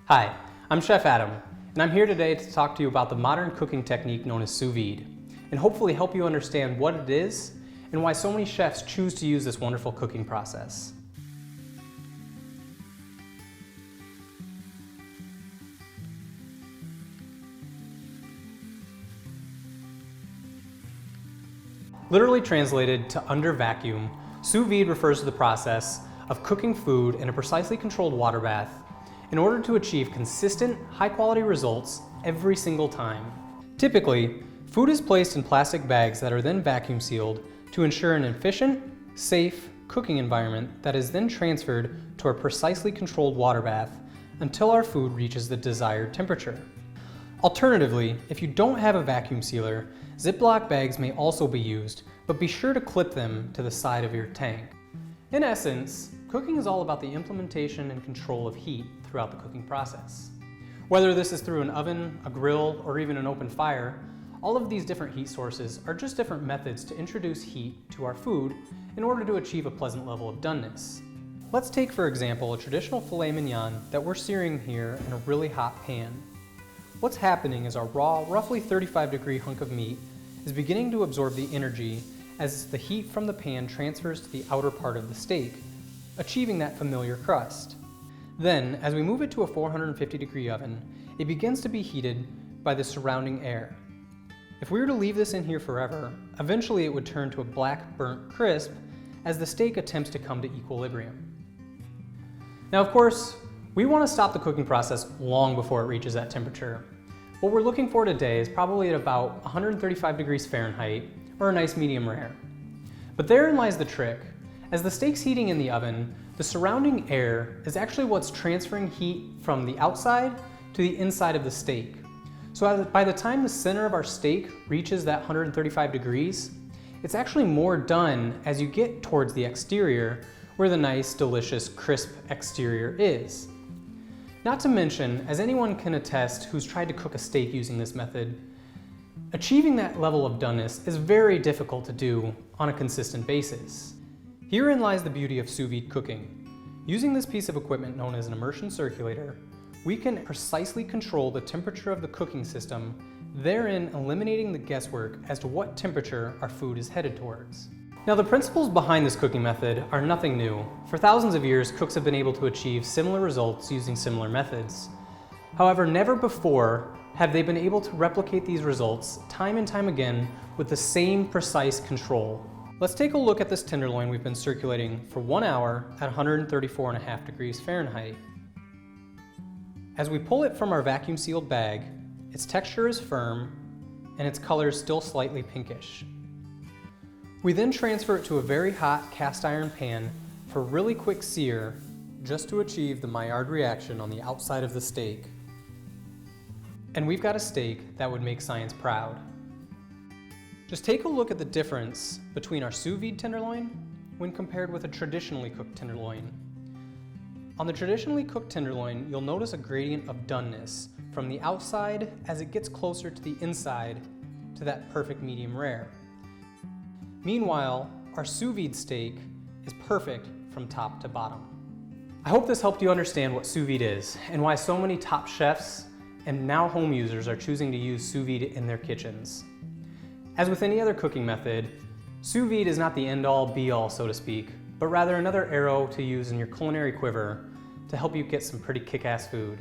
Hi, I'm Chef Adam, and I'm here today to talk to you about the modern cooking technique known as sous vide, and hopefully help you understand what it is and why so many chefs choose to use this wonderful cooking process. Literally translated to under vacuum, sous vide refers to the process of cooking food in a precisely controlled water bath in order to achieve consistent, high-quality results every single time. Typically, food is placed in plastic bags that are then vacuum sealed to ensure an efficient, safe cooking environment that is then transferred to our precisely controlled water bath until our food reaches the desired temperature. Alternatively, if you don't have a vacuum sealer, Ziploc bags may also be used, but be sure to clip them to the side of your tank. In essence, cooking is all about the implementation and control of heat throughout the cooking process. Whether this is through an oven, a grill, or even an open fire, all of these different heat sources are just different methods to introduce heat to our food in order to achieve a pleasant level of doneness. Let's take, for example, a traditional filet mignon that we're searing here in a really hot pan. What's happening is our raw, roughly 35-degree hunk of meat is beginning to absorb the energy as the heat from the pan transfers to the outer part of the steak, achieving that familiar crust. Then, as we move it to a 450-degree oven, it begins to be heated by the surrounding air. If we were to leave this in here forever, eventually it would turn to a black, burnt crisp as the steak attempts to come to equilibrium. Now, of course, we want to stop the cooking process long before it reaches that temperature. What we're looking for today is probably at about 135 degrees Fahrenheit, or a nice medium rare. But therein lies the trick. As the steak's heating in the oven, the surrounding air is actually what's transferring heat from the outside to the inside of the steak. So by the time the center of our steak reaches that 135 degrees, it's actually more done as you get towards the exterior, where the nice, delicious, crisp exterior is. Not to mention, as anyone can attest who's tried to cook a steak using this method, achieving that level of doneness is very difficult to do on a consistent basis. Herein lies the beauty of sous vide cooking. Using this piece of equipment known as an immersion circulator, we can precisely control the temperature of the cooking system, therein eliminating the guesswork as to what temperature our food is headed towards. Now, the principles behind this cooking method are nothing new. For thousands of years, cooks have been able to achieve similar results using similar methods. However, never before have they been able to replicate these results time and time again with the same precise control. Let's take a look at this tenderloin we've been circulating for 1 hour at 134.5 degrees Fahrenheit. As we pull it from our vacuum sealed bag, its texture is firm and its color is still slightly pinkish. We then transfer it to a very hot cast iron pan for really quick sear, just to achieve the Maillard reaction on the outside of the steak. And we've got a steak that would make science proud. Just take a look at the difference between our sous vide tenderloin when compared with a traditionally cooked tenderloin. On the traditionally cooked tenderloin, you'll notice a gradient of doneness from the outside as it gets closer to the inside to that perfect medium rare. Meanwhile, our sous vide steak is perfect from top to bottom. I hope this helped you understand what sous vide is and why so many top chefs and now home users are choosing to use sous vide in their kitchens. As with any other cooking method, sous vide is not the end-all be-all, so to speak, but rather another arrow to use in your culinary quiver to help you get some pretty kick-ass food.